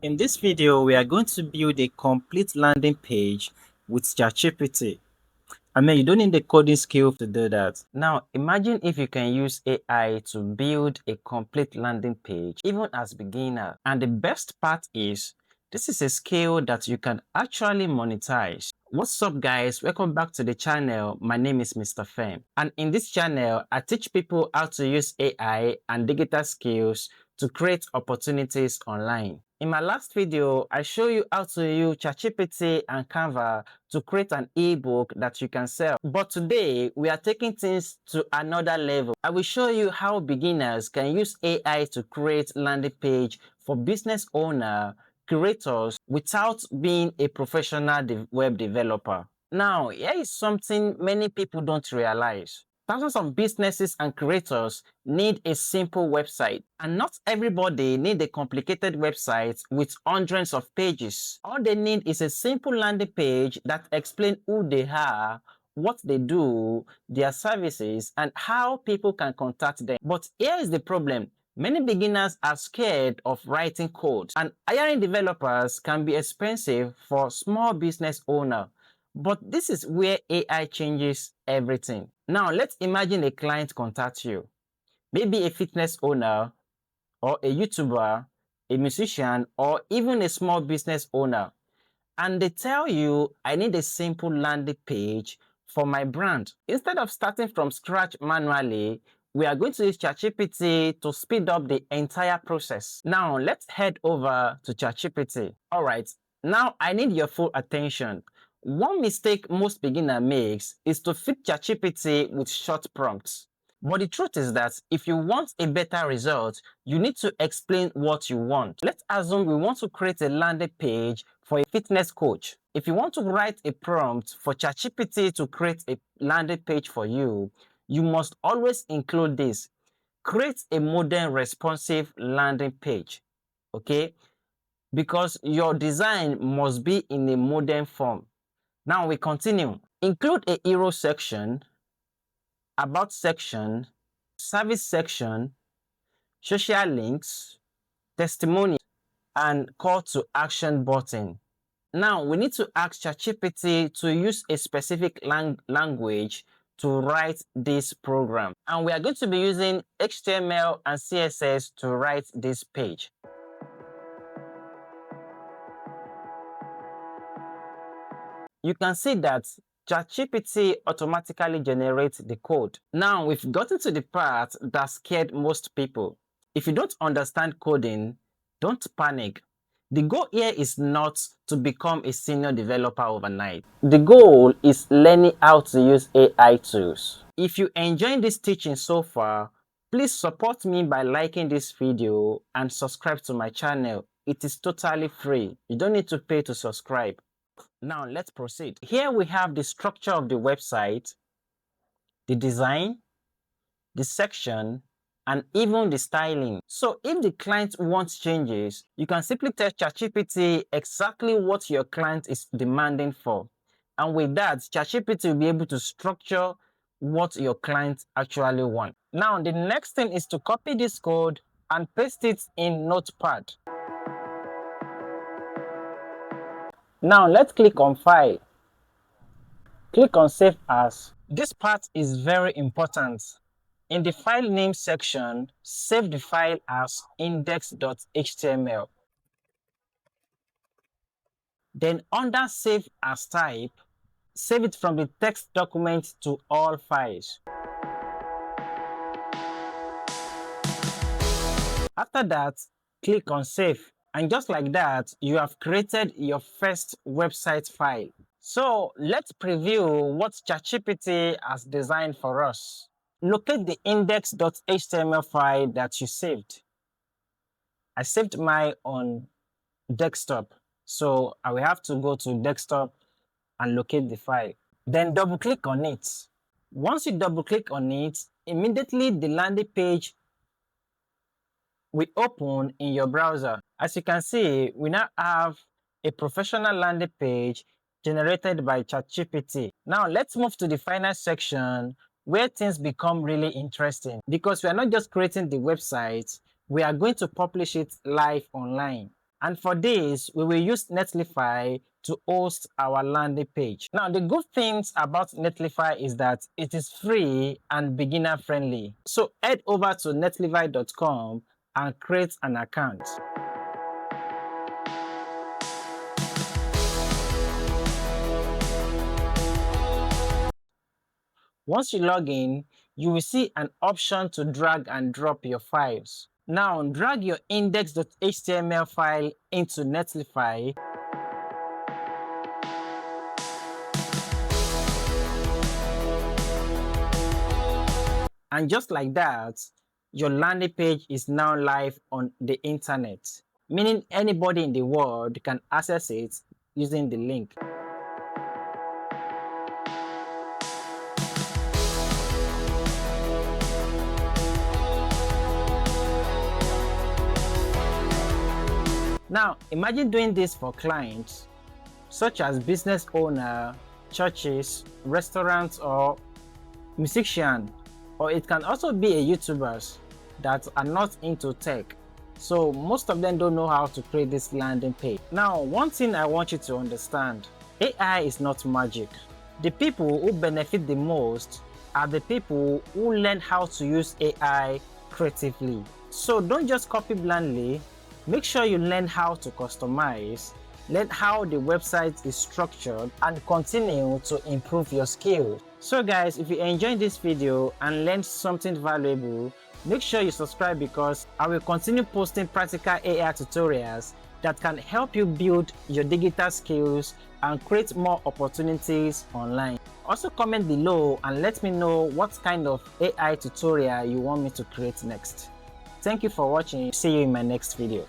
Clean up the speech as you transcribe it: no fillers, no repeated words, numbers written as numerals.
In this video, we are going to build a complete landing page with ChatGPT. You don't need the coding skill to do that. Now, imagine if you can use AI to build a complete landing page, even as beginner. And the best part is, this is a skill that you can actually monetize. What's up, guys? Welcome back to the channel. My name is Mr. Phem. And in this channel, I teach people how to use AI and digital skills to create opportunities online. In my last video, I show you how to use ChatGPT and Canva to create an ebook that you can sell. But today, we are taking things to another level. I will show you how beginners can use AI to create landing page for business owner, creators, without being a professional web developer. Now, here is something many people don't realize. Thousands of businesses and creators need a simple website, and not everybody needs a complicated website with hundreds of pages. All they need is a simple landing page that explains who they are, what they do, their services, and how people can contact them. But here is the problem. Many beginners are scared of writing code, and hiring developers can be expensive for small business owners. But this is where AI changes everything. Now, let's imagine a client contacts you, maybe a fitness owner or a YouTuber, a musician, or even a small business owner. And they tell you, I need a simple landing page for my brand. Instead of starting from scratch manually, we are going to use ChatGPT to speed up the entire process. Now, let's head over to ChatGPT. All right, now I need your full attention. One mistake most beginner makes is to feed ChatGPT with short prompts. But the truth is that if you want a better result, you need to explain what you want. Let's assume we want to create a landing page for a fitness coach. If you want to write a prompt for ChatGPT to create a landing page for you, you must always include this. Create a modern responsive landing page, okay? Because your design must be in a modern form. Now we continue. Include a hero section, about section, service section, social links, testimonials, and call to action button. Now we need to ask ChatGPT to use a specific language to write this program. And we are going to be using HTML and CSS to write this page. You can see that ChatGPT automatically generates the code. Now we've gotten to the part that scared most people. If you don't understand coding, don't panic. The goal here is not to become a senior developer overnight. The goal is learning how to use AI tools. If you enjoyed this teaching so far, please support me by liking this video and subscribe to my channel. It is totally free. You don't need to pay to subscribe. Now let's proceed. Here we have the structure of the website, the design, the section, and even the styling. So if the client wants changes, you can simply tell ChatGPT exactly what your client is demanding for. And with that, ChatGPT will be able to structure what your client actually wants. Now, the next thing is to copy this code and paste it in Notepad. Now, let's click on File. Click on Save As. This part is very important. In the file name section, save the file as index.html. Then under Save As type, save it from the text document to all files. After that, click on Save. And just like that, you have created your first website file. So let's preview what ChatGPT has designed for us. Locate the index.html file that you saved. I saved mine on desktop, so I will have to go to desktop and locate the file. Then double click on it. Once you double click on it, immediately the landing page will open in your browser. As you can see, we now have a professional landing page generated by ChatGPT. Now let's move to the final section where things become really interesting, because we are not just creating the website, we are going to publish it live online. And for this, we will use Netlify to host our landing page. Now, the good things about Netlify is that it is free and beginner friendly. So head over to netlify.com and create an account. Once you log in, you will see an option to drag and drop your files. Now, drag your index.html file into Netlify. And just like that, your landing page is now live on the internet, meaning anybody in the world can access it using the link. Now, imagine doing this for clients such as business owner, churches, restaurants, or musician, or it can also be a YouTubers that are not into tech. So most of them don't know how to create this landing page. Now, one thing I want you to understand, AI is not magic. The people who benefit the most are the people who learn how to use AI creatively. So don't just copy blindly. Make sure you learn how to customize, learn how the website is structured, and continue to improve your skills. So guys, if you enjoyed this video and learned something valuable, make sure you subscribe because I will continue posting practical AI tutorials that can help you build your digital skills and create more opportunities online. Also comment below and let me know what kind of AI tutorial you want me to create next. Thank you for watching. See you in my next video.